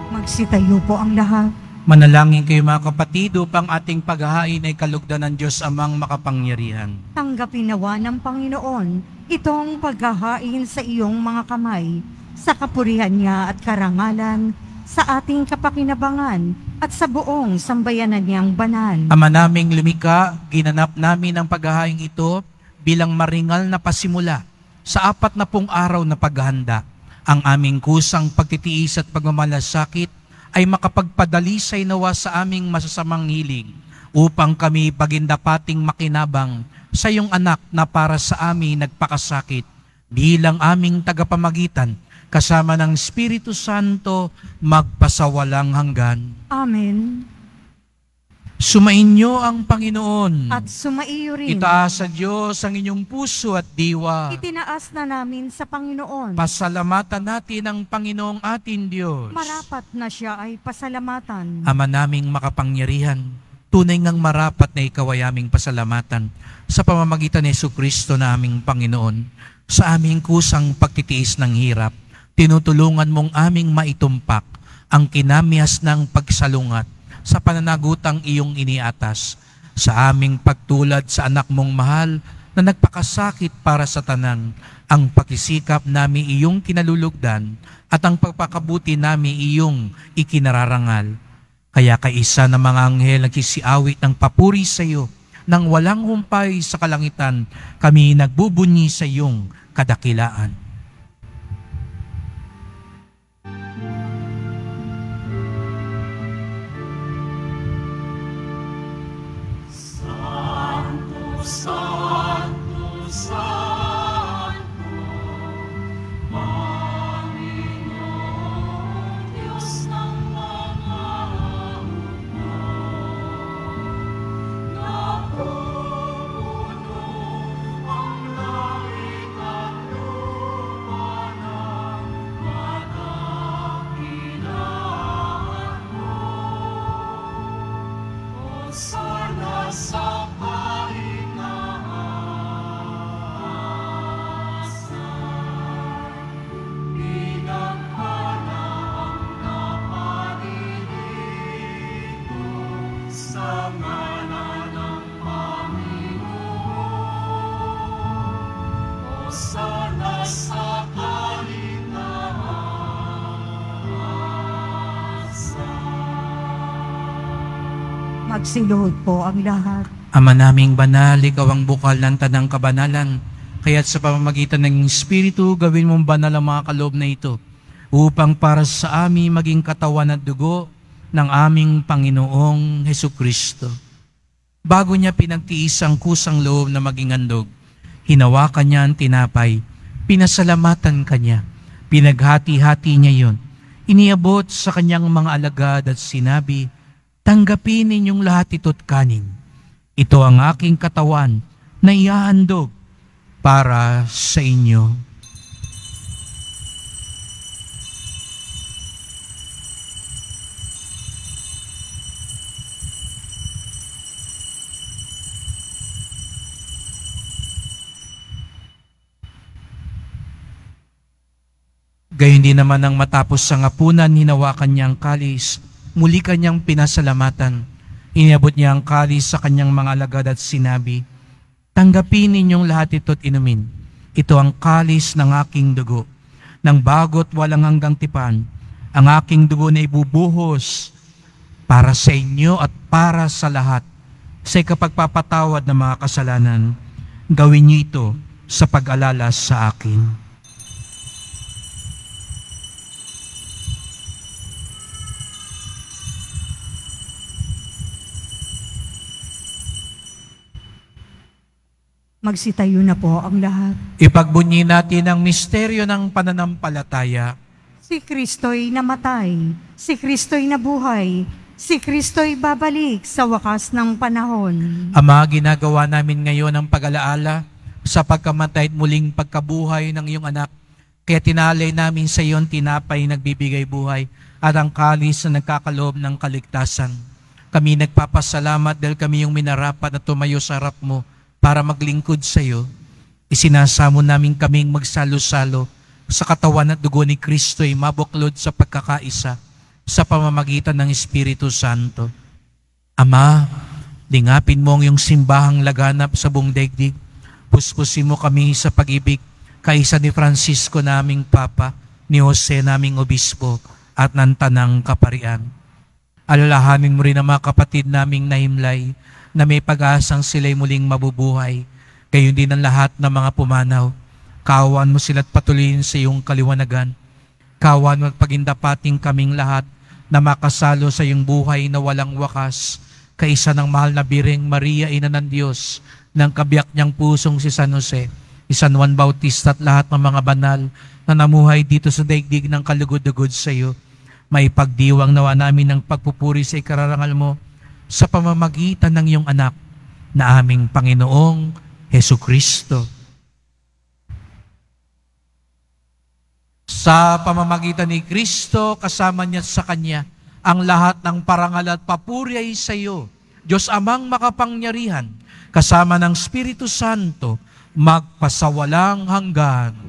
Magsitayo po ang lahat. Manalangin kayo mga kapatid upang ating paghahain ay kalugdan ng Diyos amang makapangyarihan. Tanggapin nawa ng Panginoon itong paghahain sa iyong mga kamay, sa kapurihan niya at karangalan, sa ating kapakinabangan at sa buong sambayanan niyang banal. Ama naming lumikha, ginanap namin ang paghahain ito bilang maringal na pasimula sa 40 araw na paghahanda. Ang aming kusang pagtitiis at pagmamalasakit ay makapagpadalisay nawa sa aming masasamang hiling upang kami pagindapating makinabang sa iyong anak na para sa amin nagpakasakit bilang aming tagapamagitan kasama ng Espiritu Santo magpasawalang hanggan. Amen. Sumainyo ang Panginoon. At sumaiyo rin. Itaas sa Diyos ang inyong puso at diwa. Itinaas na namin sa Panginoon. Pasalamatan natin ang Panginoong ating Diyos. Marapat na siya ay pasalamatan. Ama naming makapangyarihan, tunay ngang marapat na ikaw ay aming pasalamatan sa pamamagitan ni Jesucristo na aming Panginoon. Sa aming kusang pagtitiis ng hirap, tinutulungan mong aming maitumpak ang kinamihas ng pagsalungat sa pananagutang iyong iniatas, sa aming pagtulad sa anak mong mahal na nagpakasakit para sa tanan, ang pakisikap nami iyong kinalulugdan at ang pagpakabuti nami iyong ikinararangal. Kaya kaisa ng mga anghel nagsisiawit ng papuri sa iyo, nang walang humpay sa kalangitan, kami nagbubunyi sa iyong kadakilaan. Santo, Santo, Panginoon, Diyos ng mga hukbo, napupuno ang langit at lupa sana sa Magsiluhod po ang lahat. Ama naming banal, ikaw ang bukal ng tanang kabanalan. Kaya't sa pamamagitan ng Espiritu, gawin mong banal ang mga kaloob na ito, upang para sa amin maging katawan at dugo ng aming Panginoong Hesukristo. Bago niya pinagtiis ang kusang loob na maging handog, hinawakan niya ang tinapay, pinasalamatan kanya, pinaghati-hati niya yon, iniabot sa kanyang mga alagad at sinabi, "Tanggapin ninyong lahat ito't kanin. Ito ang aking katawan na ihahandog para sa inyo." Gayon din naman nang matapos sa hapunan, hinawakan niya ang kalis, muli kanyang pinasalamatan. Iniabot niya ang kalis sa kanyang mga alagad at sinabi, "Tanggapin ninyong lahat ito't inumin. Ito ang kalis ng aking dugo, ng bago't walang hanggang tipan. Ang aking dugo na ibubuhos para sa inyo at para sa lahat sa ikapagpapatawad ng mga kasalanan. Gawin niyo ito sa pag-alala sa akin." Magsitayo na po ang lahat. Ipagbunyi natin ang misteryo ng pananampalataya. Si Kristo'y namatay, si Kristo'y nabuhay, si Kristo'y babalik sa wakas ng panahon. Ama, ginagawa namin ngayon ang pag-alaala sa pagkamatay at muling pagkabuhay ng iyong anak. Kaya tinalay namin sa iyon tinapay nagbibigay buhay at ang kalis na nagkakaloob ng kaligtasan. Kami nagpapasalamat dahil kami yung minarapat na tumayo sa harap mo para maglingkod sa iyo. Isinasamo namin kaming magsalo-salo sa katawan at dugo ni Kristo ay mabuklod sa pagkakaisa sa pamamagitan ng Espiritu Santo. Ama, dingapin mo ang iyong simbahang laganap sa buong daigdig. Puspusin mo kami sa pag-ibig kaisa ni Francisco naming Papa, ni Jose naming Obispo at ng Tanang Kaparian. Alalahanin mo rin ang mga kapatid naming nahimlay na may pag-asang sila'y muling mabubuhay. Gayon din ang lahat ng mga pumanaw. Kaawaan mo sila't patuloyin sa iyong kaliwanagan. Kaawaan mo at pagindapating kaming lahat na makasalo sa iyong buhay na walang wakas. Kaisa ng mahal na Birheng Maria, Ina ng Diyos, ng kabiyak niyang pusong si San Jose, si San Juan Bautista at lahat ng mga banal na namuhay dito sa daigdig ng kalugod-dugod sa iyo. May pagdiwang nawa namin ng pagpupuri sa ikararangal mo sa pamamagitan ng iyong anak na aming Panginoong Hesukristo. Sa pamamagitan ni Kristo, kasama niya sa Kanya, ang lahat ng parangal at papuri ay sa iyo, Diyos Amang makapangyarihan, kasama ng Espiritu Santo, magpasawalang hanggan.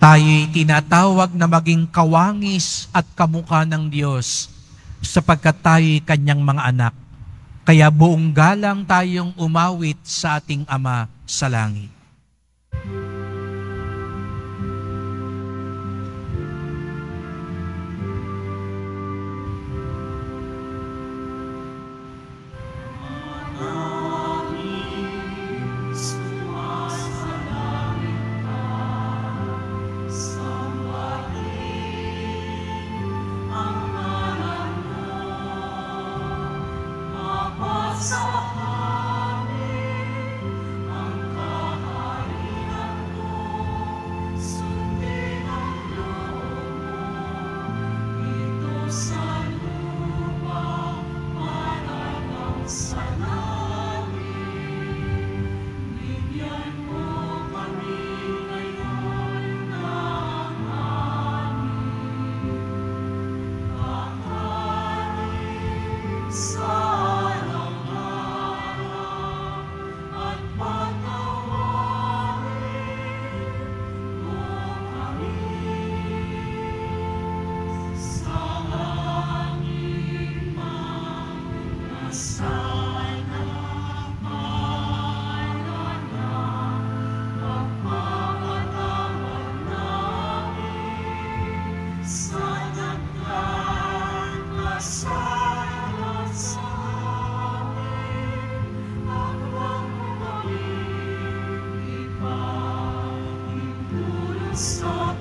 Tayo'y tinatawag na maging kawangis at kamukha ng Diyos sapagkat tayo'y Kanyang mga anak. Kaya buong galang tayong umawit sa ating Ama sa langit. Sa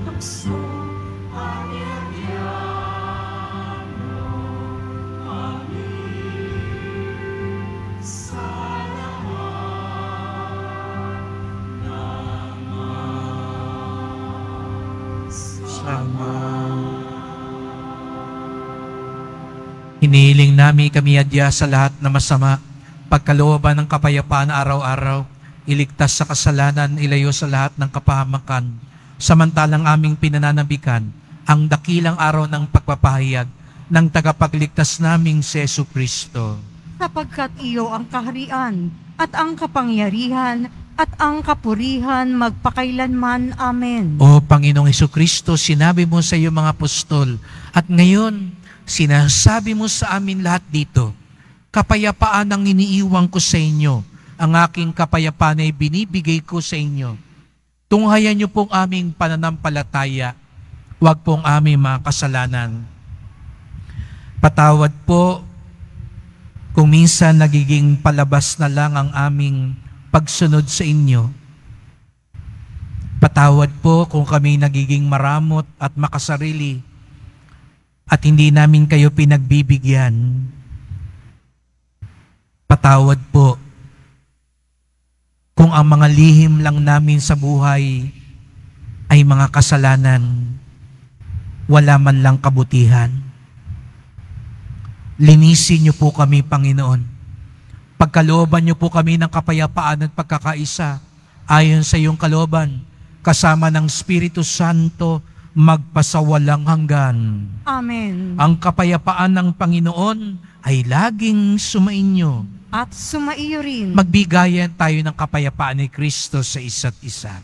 tukso ang iyang amin sa lahat ng masama. Hinihiling namin kami adya sa lahat na masama, pagkalooban ng kapayapaan araw-araw, iligtas sa kasalanan, ilayo sa lahat ng kapahamakan, samantalang aming pinananabikan ang dakilang araw ng pagpapahayag ng tagapagligtas naming si Jesucristo. Sapagkat iyo ang kaharian at ang kapangyarihan at ang kapurihan magpakailanman. Amen. O Panginoong Jesucristo, sinabi mo sa iyong mga apostol at ngayon sinasabi mo sa amin lahat dito, kapayapaan ang iniiwan ko sa inyo, ang aking kapayapaan ay binibigay ko sa inyo. Tunghayan niyo pong aming pananampalataya, huwag pong aming mga kasalanan. Patawad po kung minsan nagiging palabas na lang ang aming pagsunod sa inyo. Patawad po kung kami nagiging maramot at makasarili at hindi namin kayo pinagbibigyan. Patawad po kung ang mga lihim lang namin sa buhay ay mga kasalanan, wala man lang kabutihan. Linisin niyo po kami, Panginoon. Pagkalooban niyo po kami ng kapayapaan at pagkakaisa, ayon sa iyong kalooban, kasama ng Espiritu Santo, magpasawalang hanggan. Amen. Ang kapayapaan ng Panginoon ay laging sumainyo. At sumaiyo rin. Magbigayan tayo ng kapayapaan ni Kristo sa isa't isa.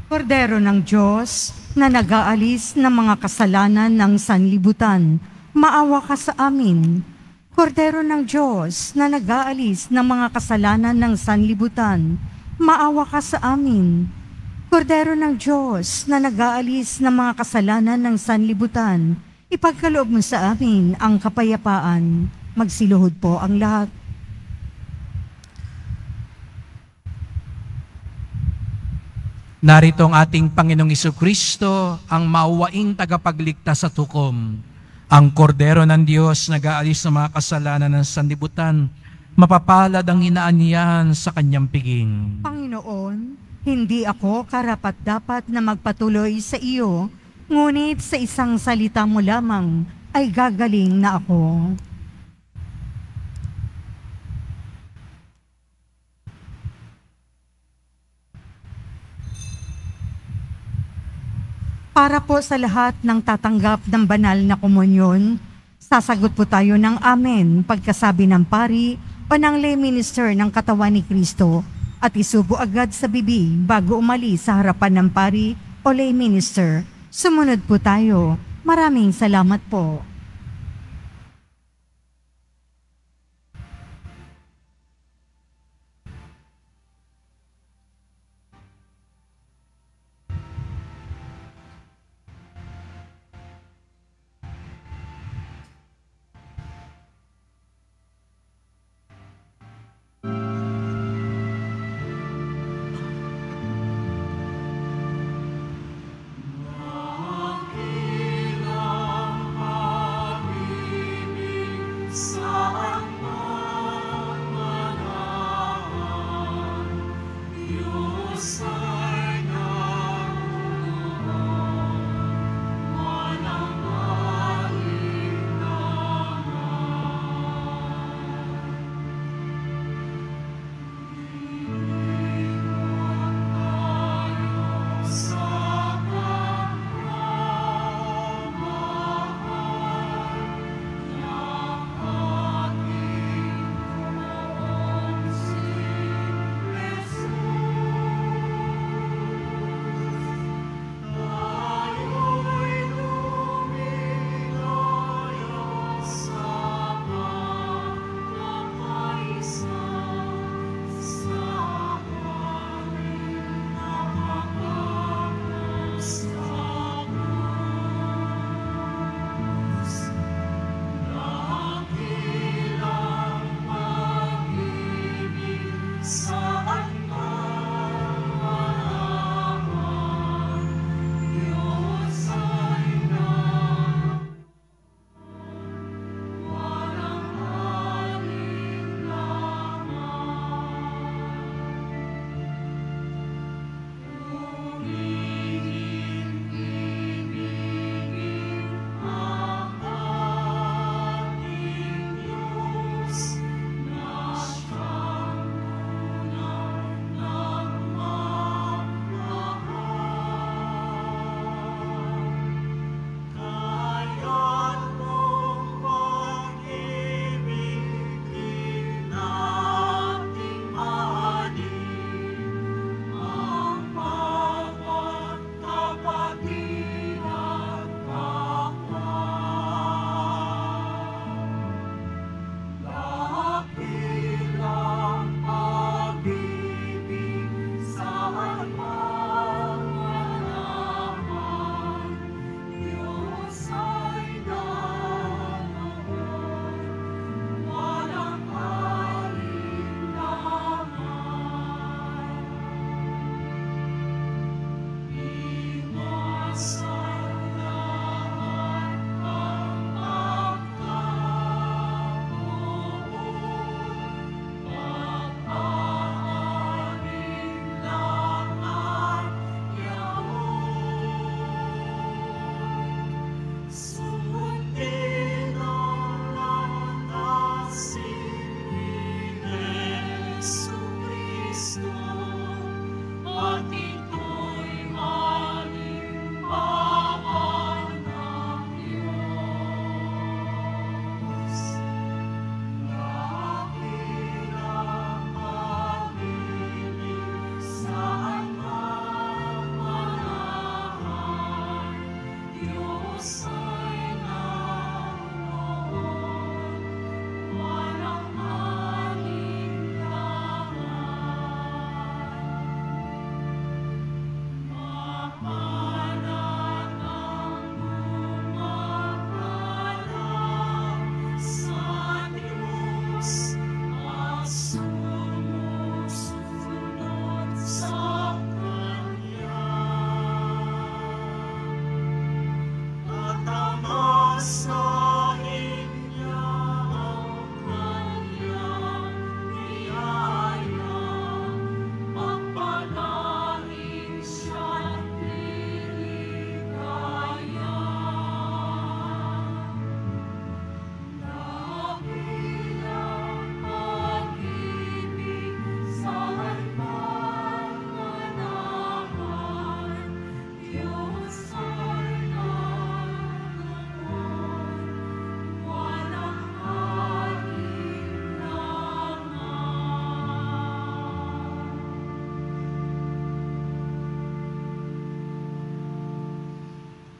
Kordero ng Diyos na nag-aalis ng mga kasalanan ng sanlibutan, maawa ka sa amin. Kordero ng Diyos na nag-aalis ng mga kasalanan ng sanlibutan, maawa ka sa amin. Kordero ng Diyos na nag-aalis ng mga kasalanan ng sanlibutan, ipagkaloob mo sa amin ang kapayapaan. Magsiluhod po ang lahat. Narito ang ating Panginoong Jesucristo, ang mauwaing tagapagligtas sa tukom. Ang Kordero ng Diyos na nag-aalis ng mga kasalanan ng sanlibutan, mapapalad ang inaanyahan sa kanyang piging. Panginoon, hindi ako karapat-dapat na magpatuloy sa iyo, ngunit sa isang salita mo lamang ay gagaling na ako. Para po sa lahat ng tatanggap ng banal na komunyon, sasagot po tayo ng amen pagkasabi ng pari o ng lay minister ng katawan ni Kristo at isubo agad sa bibig bago umalis sa harapan ng pari o lay minister. Sumunod po tayo. Maraming salamat po.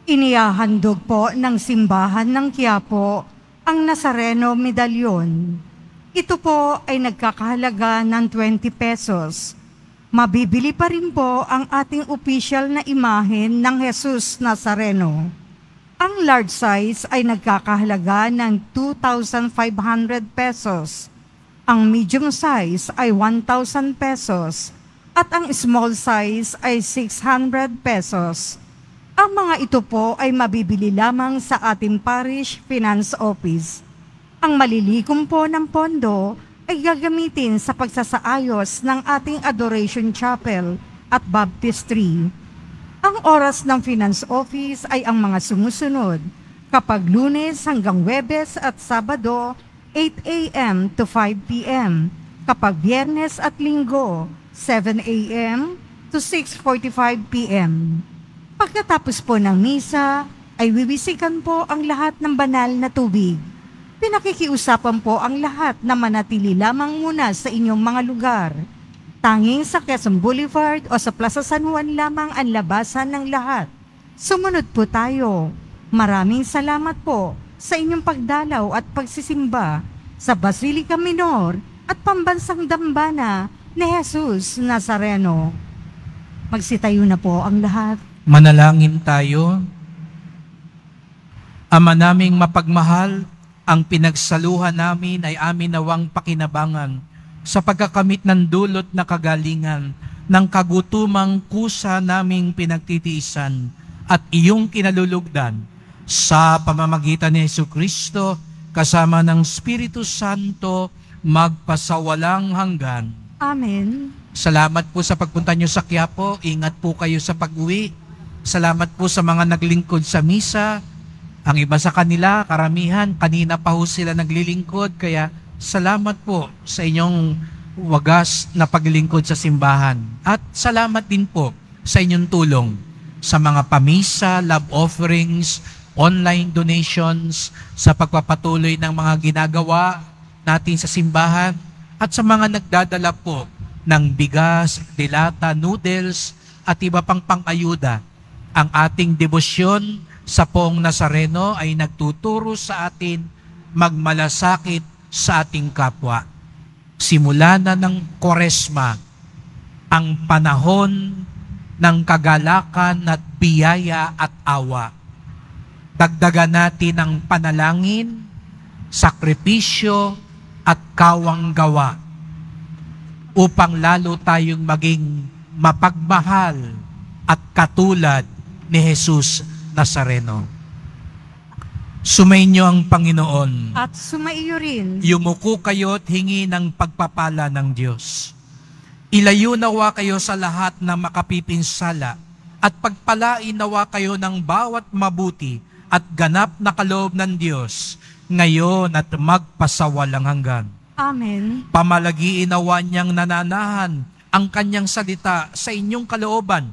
Inihahandog po ng simbahan ng Quiapo ang Nazareno Medalyon. Ito po ay nagkakahalaga ng 20 pesos. Mabibili pa rin po ang ating opisyal na imahen ng Jesus Nazareno. Ang large size ay nagkakahalaga ng 2,500 pesos. Ang medium size ay 1,000 pesos. At ang small size ay 600 pesos. Ang mga ito po ay mabibili lamang sa ating Parish Finance Office. Ang malilikom po ng pondo ay gagamitin sa pagsasaayos ng ating Adoration Chapel at Baptistry. Ang oras ng Finance Office ay ang mga sumusunod. Kapag Lunes hanggang Huwebes at Sabado, 8 a.m. to 5 p.m. Kapag Biyernes at Linggo, 7 a.m. to 6:45 p.m. Pagkatapos po ng misa, ay wiwisikan po ang lahat ng banal na tubig. Pinakikiusapan po ang lahat na manatili lamang muna sa inyong mga lugar. Tanging sa Quezon Boulevard o sa Plaza San Juan lamang ang labasan ng lahat. Sumunod po tayo. Maraming salamat po sa inyong pagdalaw at pagsisimba sa Basilica Minor at Pambansang Dambana ni Jesus Nazareno. Magsitayo na po ang lahat. Manalangin tayo. Ama naming mapagmahal, ang pinagsaluhan namin ay amin nawang pakinabangan sa pagkakamit ng dulot na kagalingan ng kagutumang kusa naming pinagtitiisan at iyong kinalulugdan sa pamamagitan ni Jesucristo kasama ng Espiritu Santo magpasawalang hanggan. Amen. Salamat po sa pagpunta nyo sa Quiapo. Ingat po kayo sa pag-uwi. Salamat po sa mga naglingkod sa misa. Ang iba sa kanila, karamihan, kanina pa ho sila naglilingkod. Kaya salamat po sa inyong wagas na paglingkod sa simbahan. At salamat din po sa inyong tulong sa mga pamisa, love offerings, online donations, sa pagpapatuloy ng mga ginagawa natin sa simbahan, at sa mga nagdadala po ng bigas, dilata, noodles, at iba pang pang-ayuda. Ang ating debosyon sa Poong Nazareno ay nagtuturo sa atin magmalasakit sa ating kapwa. Simula na ng Koresma, ang panahon ng kagalakan at biyaya at awa. Dagdagan natin ang panalangin, sakripisyo at kawang gawa upang lalo tayong maging mapagmahal at katulad ni Jesus Nazareno. Sumainyo ang Panginoon. At sumaiyo rin. Yumuko kayo at hingi ng pagpapala ng Diyos. Ilayo nawa kayo sa lahat ng makapipinsala at pagpalain nawa kayo ng bawat mabuti at ganap na kaloob ng Diyos ngayon at magpasawalang hanggan. Amen. Pamalagiin nawa niyang nananahan ang kanyang salita sa inyong kalooban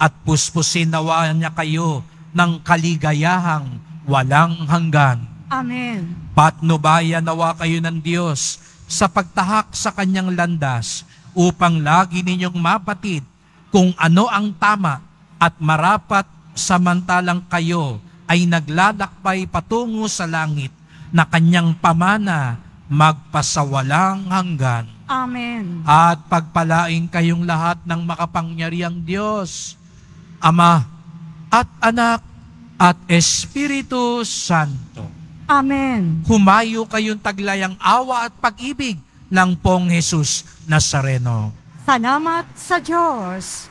at puspusin nawa niya kayo ng kaligayahang walang hanggan. Amen. Patnubayan nawa kayo ng Diyos sa pagtahak sa kanyang landas upang lagi ninyong mapatid kung ano ang tama at marapat samantalang kayo ay naglalakbay patungo sa langit na kanyang pamana magpasawalang hanggan. Amen. At pagpalain kayong lahat ng makapangyarihang Diyos, Ama at Anak at Espiritu Santo. Amen. Humayo kayong taglayang awa at pag-ibig ng Poong Jesus Nazareno. Salamat sa Diyos.